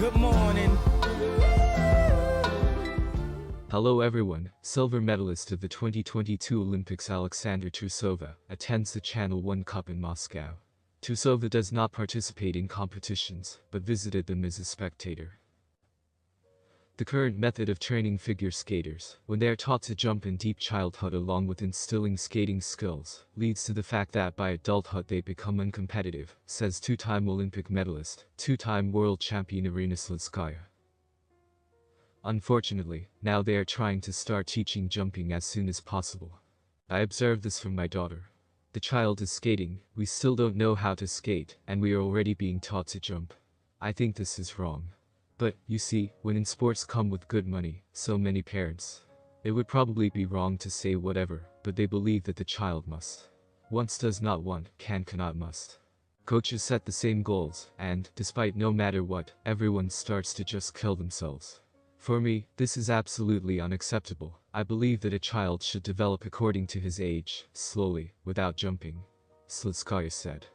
Good morning. Hello everyone, silver medalist of the 2022 Olympics Alexandra Trusova attends the Channel 1 Cup in Moscow. Trusova does not participate in competitions, but visited them as a spectator. The current method of training figure skaters, when they are taught to jump in deep childhood along with instilling skating skills, leads to the fact that by adulthood they become uncompetitive, says two-time Olympic medalist, two-time world champion Alina Slutskaya. Unfortunately, now they are trying to start teaching jumping as soon as possible. I observed this from my daughter. The child is skating, we still don't know how to skate, and we are already being taught to jump. I think this is wrong. But, you see, when in sports come with good money, so many parents. It would probably be wrong to say whatever, but they believe that the child must. Wants does not want, cannot must. Coaches set the same goals, and, despite no matter what, everyone starts to just kill themselves. For me, this is absolutely unacceptable. I believe that a child should develop according to his age, slowly, without jumping, Slutskaya said.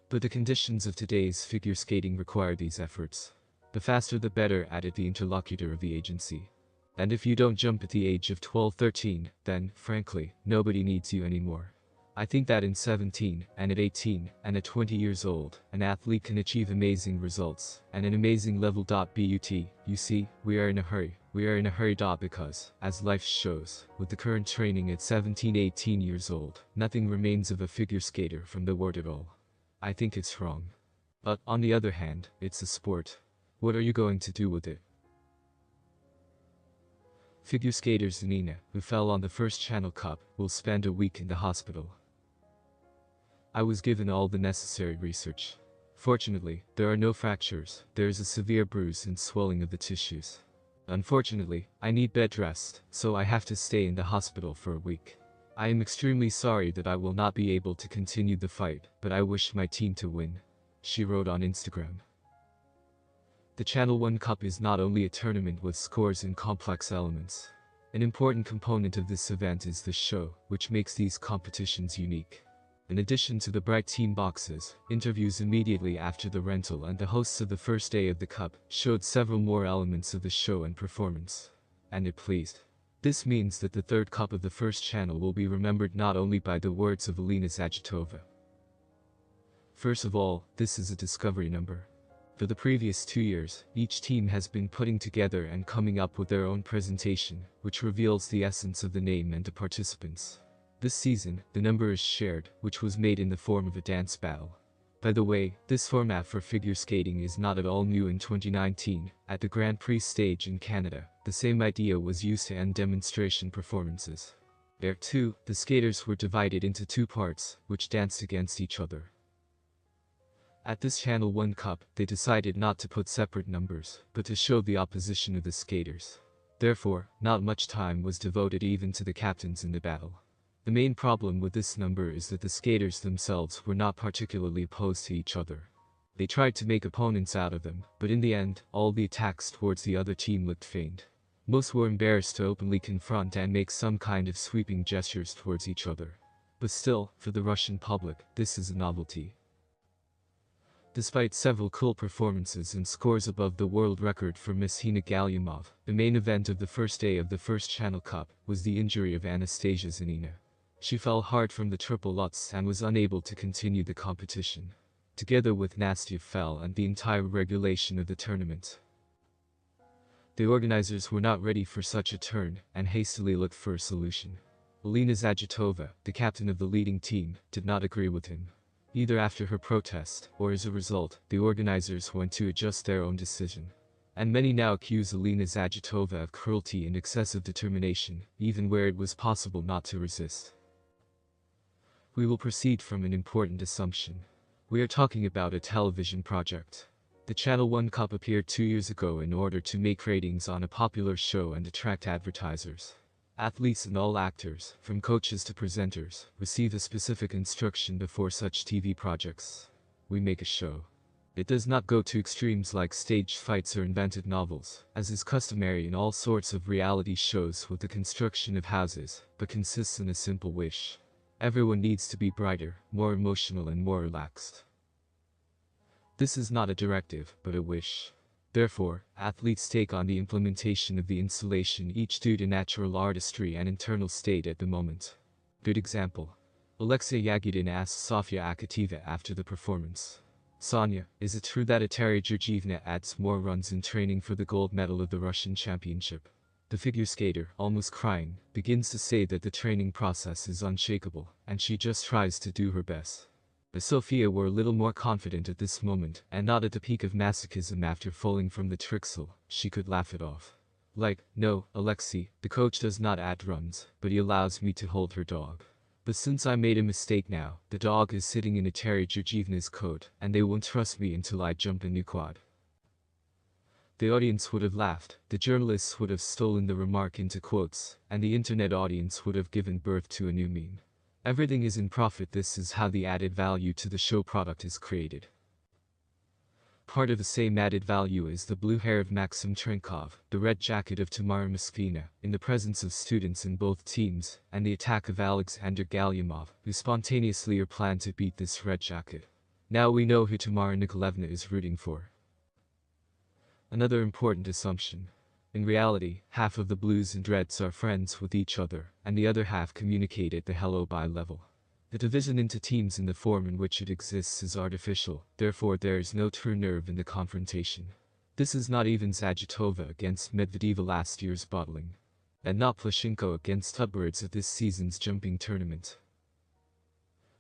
But the conditions of today's figure skating require these efforts. The faster the better, added the interlocutor of the agency. And if you don't jump at the age of 12-13, then, frankly, nobody needs you anymore. I think that in 17, and at 18, and at 20 years old, an athlete can achieve amazing results, and an amazing level. But you see, we are in a hurry. We are in a hurry. Because, as life shows, with the current training at 17-18 years old, nothing remains of a figure skater from the word at all. I think it's wrong. But, on the other hand, it's a sport. What are you going to do with it? Figure skater Zinina, who fell on the First Channel Cup, will spend a week in the hospital. I was given all the necessary research. Fortunately, there are no fractures, there is a severe bruise and swelling of the tissues. Unfortunately, I need bed rest, so I have to stay in the hospital for a week. I am extremely sorry that I will not be able to continue the fight, but I wish my team to win, she wrote on Instagram. The Channel 1 Cup is not only a tournament with scores and complex elements. An important component of this event is the show, which makes these competitions unique. In addition to the bright team boxes, interviews immediately after the rental and the hosts of the first day of the Cup showed several more elements of the show and performance. And it pleased. This means that the third Cup of the First Channel will be remembered not only by the words of Alina Zagitova. First of all, this is a discovery number. For the previous 2 years, each team has been putting together and coming up with their own presentation, which reveals the essence of the name and the participants. This season, the number is shared, which was made in the form of a dance battle. By the way, this format for figure skating is not at all new. In 2019, at the Grand Prix stage in Canada, the same idea was used to end demonstration performances. There too, the skaters were divided into two parts, which danced against each other. At this Channel 1 Cup, they decided not to put separate numbers, but to show the opposition of the skaters. Therefore, not much time was devoted even to the captains in the battle. The main problem with this number is that the skaters themselves were not particularly opposed to each other. They tried to make opponents out of them, but in the end, all the attacks towards the other team looked feigned. Most were embarrassed to openly confront and make some kind of sweeping gestures towards each other. But still, for the Russian public, this is a novelty. Despite several cool performances and scores above the world record for Miss Hina Galyamov, the main event of the first day of the First Channel Cup was the injury of Anastasia Zinina. She fell hard from the triple Lutz and was unable to continue the competition. Together with Nastya fell and the entire regulation of the tournament. The organizers were not ready for such a turn and hastily looked for a solution. Alina Zagitova, the captain of the leading team, did not agree with him. Either after her protest, or as a result, the organizers went to adjust their own decision. And many now accuse Alina Zagitova of cruelty and excessive determination, even where it was possible not to resist. We will proceed from an important assumption. We are talking about a television project. The Channel 1 Cup appeared 2 years ago in order to make ratings on a popular show and attract advertisers. Athletes and all actors, from coaches to presenters, receive a specific instruction before such TV projects. We make a show. It does not go to extremes like staged fights or invented novels, as is customary in all sorts of reality shows with the construction of houses, but consists in a simple wish. Everyone needs to be brighter, more emotional and more relaxed. This is not a directive, but a wish. Therefore, athletes take on the implementation of the installation each due to natural artistry and internal state at the moment. Good example. Alexei Yagudin asked Sofia Akateva after the performance. Sonia, is it true that Ataria Georgievna adds more runs in training for the gold medal of the Russian championship? The figure skater, almost crying, begins to say that the training process is unshakable, and she just tries to do her best. But Sofia were a little more confident at this moment, and not at the peak of masochism after falling from the trixel, she could laugh it off. Like, no, Alexei, the coach does not add runs, but he allows me to hold her dog. But since I made a mistake now, the dog is sitting in Ataria Georgievna's coat, and they won't trust me until I jump a new quad. The audience would have laughed, the journalists would have stolen the remark into quotes, and the internet audience would have given birth to a new meme. Everything is in profit. This is how the added value to the show product is created. Part of the same added value is the blue hair of Maxim Trenkov, the red jacket of Tamara Moskvina, in the presence of students in both teams, and the attack of Alexander Galyamov, who spontaneously are planned to beat this red jacket. Now we know who Tamara Nikolaevna is rooting for. Another important assumption. In reality, half of the blues and reds are friends with each other, and the other half communicate at the hello-bye level. The division into teams in the form in which it exists is artificial, therefore there is no true nerve in the confrontation. This is not even Zagitova against Medvedeva last year's bottling. And not Plashenko against Tubberts at this season's jumping tournament.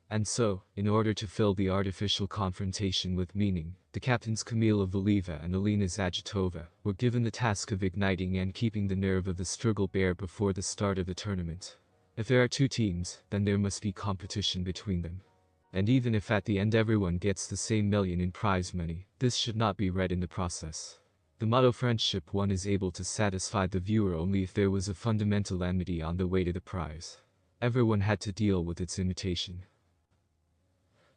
And so, in order to fill the artificial confrontation with meaning, the captains Kamila Valieva and Alina Zagitova were given the task of igniting and keeping the nerve of the struggle bare before the start of the tournament. If there are two teams, then there must be competition between them. And even if at the end everyone gets the same million in prize money, this should not be read in the process. The motto "Friendship One" is able to satisfy the viewer only if there was a fundamental enmity on the way to the prize. Everyone had to deal with its imitation.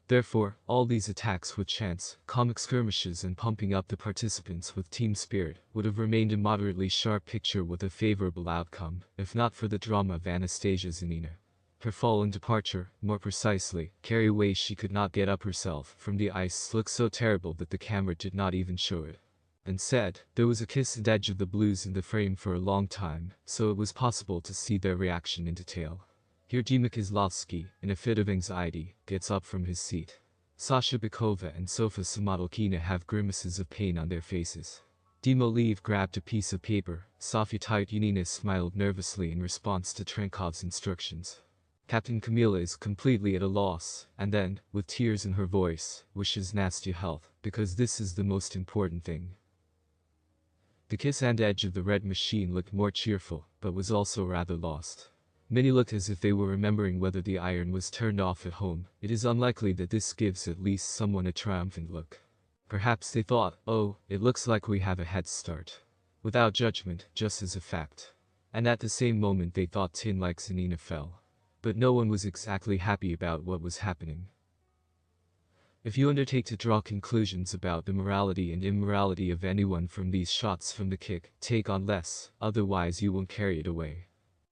Therefore, all these attacks with chance, comic skirmishes and pumping up the participants with team spirit would have remained a moderately sharp picture with a favorable outcome, if not for the drama of Anastasia Zinina. Her fall and departure, more precisely, carry away she could not get up herself from the ice, looked so terrible that the camera did not even show it. Instead, there was a kiss and edge of the blues in the frame for a long time, so it was possible to see their reaction in detail. Here Dima Kozlovsky, in a fit of anxiety, gets up from his seat. Sasha Bykova and Sofia Samotkina have grimaces of pain on their faces. Dima Lev grabbed a piece of paper, Sofia Tyutyanina smiled nervously in response to Trenkov's instructions. Captain Kamila is completely at a loss, and then, with tears in her voice, wishes Nastya health, because this is the most important thing. The kiss and edge of the red machine looked more cheerful, but was also rather lost. Many looked as if they were remembering whether the iron was turned off at home. It is unlikely that this gives at least someone a triumphant look. Perhaps they thought, oh, it looks like we have a head start. Without judgment, just as a fact. And at the same moment they thought tin like Zinina fell. But no one was exactly happy about what was happening. If you undertake to draw conclusions about the morality and immorality of anyone from these shots from the kick, take on less, otherwise you won't carry it away.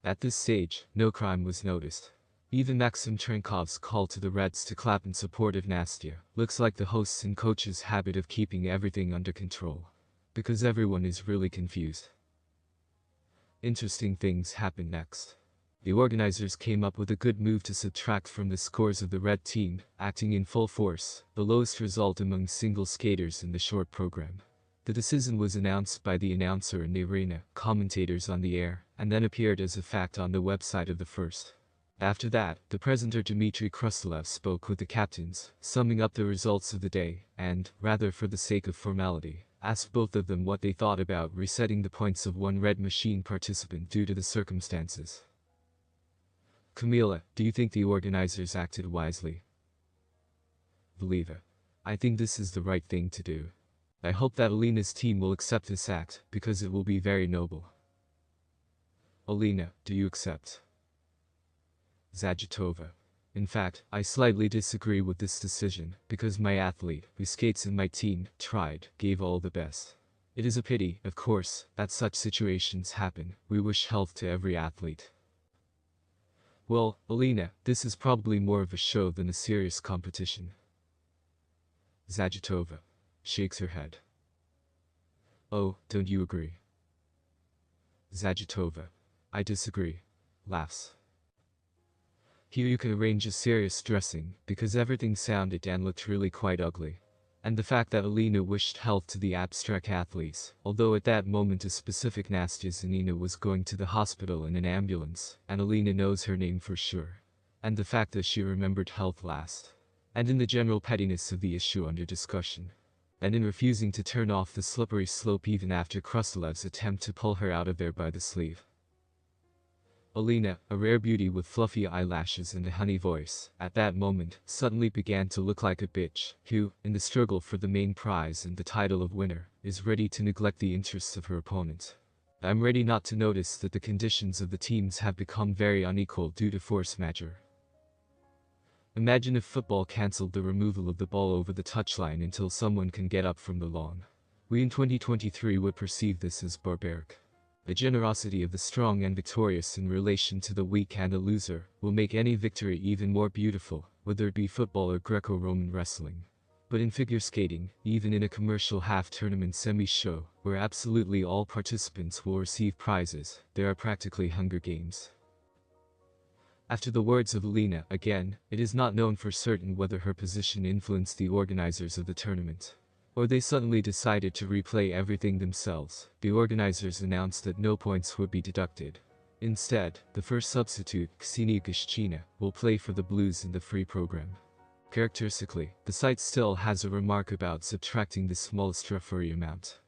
At this stage, no crime was noticed. Even Maxim Trenkov's call to the Reds to clap in support of Nastya looks like the hosts and coaches' habit of keeping everything under control. Because everyone is really confused. Interesting things happened next. The organizers came up with a good move to subtract from the scores of the red team, acting in full force, the lowest result among single skaters in the short program. The decision was announced by the announcer in the arena, commentators on the air, and then appeared as a fact on the website of the First. After that, the presenter Dmitry Kruselev spoke with the captains, summing up the results of the day, and, rather for the sake of formality, asked both of them what they thought about resetting the points of one red machine participant due to the circumstances. Kamila, do you think the organizers acted wisely? Valieva. I think this is the right thing to do. I hope that Alina's team will accept this act, because it will be very noble. Alina, do you accept? Zagitova. In fact, I slightly disagree with this decision, because my athlete, who skates in my team, gave all the best. It is a pity, of course, that such situations happen. We wish health to every athlete. Well, Alina, this is probably more of a show than a serious competition. Zagitova. Shakes her head. Oh, don't you agree? Zagitova. I disagree. Laughs. Here you could arrange a serious dressing, because everything sounded and looked really quite ugly. And the fact that Alina wished health to the abstract athletes, although at that moment a specific Anastasia Zinina was going to the hospital in an ambulance, and Alina knows her name for sure. And the fact that she remembered health last. And in the general pettiness of the issue under discussion. And in refusing to turn off the slippery slope even after Krusilev's attempt to pull her out of there by the sleeve. Alina, a rare beauty with fluffy eyelashes and a honey voice, at that moment, suddenly began to look like a bitch, who, in the struggle for the main prize and the title of winner, is ready to neglect the interests of her opponent. I'm ready not to notice that the conditions of the teams have become very unequal due to force majeure. Imagine if football cancelled the removal of the ball over the touchline until someone can get up from the lawn. We in 2023 would perceive this as barbaric. The generosity of the strong and victorious in relation to the weak and the loser will make any victory even more beautiful, whether it be football or Greco-Roman wrestling. But in figure skating, even in a commercial half-tournament semi-show, where absolutely all participants will receive prizes, there are practically Hunger Games. After the words of Alina, again, it is not known for certain whether her position influenced the organizers of the tournament. Or they suddenly decided to replay everything themselves. The organizers announced that no points would be deducted. Instead, the first substitute, Ksenia Gishchina, will play for the Blues in the free program. Characteristically, the site still has a remark about subtracting the smallest referee amount.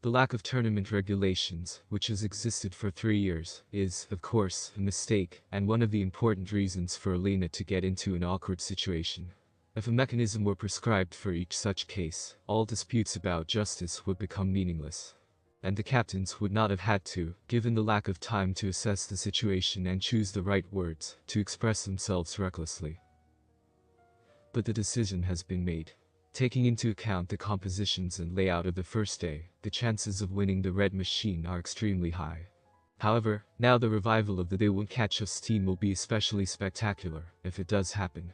The lack of tournament regulations, which has existed for 3 years, is, of course, a mistake, and one of the important reasons for Alina to get into an awkward situation. If a mechanism were prescribed for each such case, all disputes about justice would become meaningless. And the captains would not have had to, given the lack of time to assess the situation and choose the right words, to express themselves recklessly. But the decision has been made. Taking into account the compositions and layout of the first day, the chances of winning the Red Machine are extremely high. However, now the revival of the They Won't Catch Us team will be especially spectacular, if it does happen.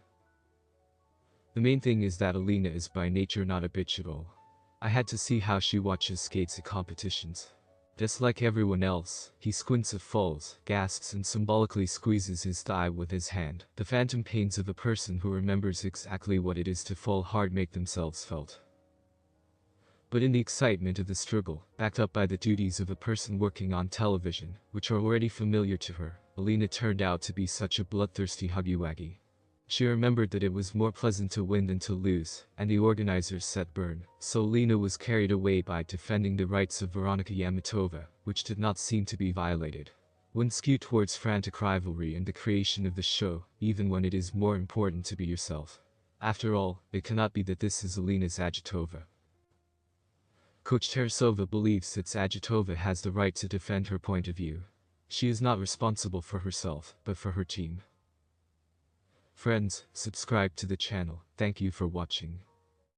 The main thing is that Alina is by nature not a bitch at all. I had to see how she watches skates at competitions. Just like everyone else, he squints at falls, gasps and symbolically squeezes his thigh with his hand. The phantom pains of a person who remembers exactly what it is to fall hard make themselves felt. But in the excitement of the struggle, backed up by the duties of a person working on television, which are already familiar to her, Alina turned out to be such a bloodthirsty huggy-wuggy. She remembered that it was more pleasant to win than to lose, and the organizers set burn, so Alina was carried away by defending the rights of Veronika Yamatova, which did not seem to be violated. When skewed towards frantic rivalry and the creation of the show, even when it is more important to be yourself. After all, it cannot be that this is Alina Zagitova. Coach Trusova believes that Zagitova has the right to defend her point of view. She is not responsible for herself, but for her team. Friends, subscribe to the channel. Thank you for watching.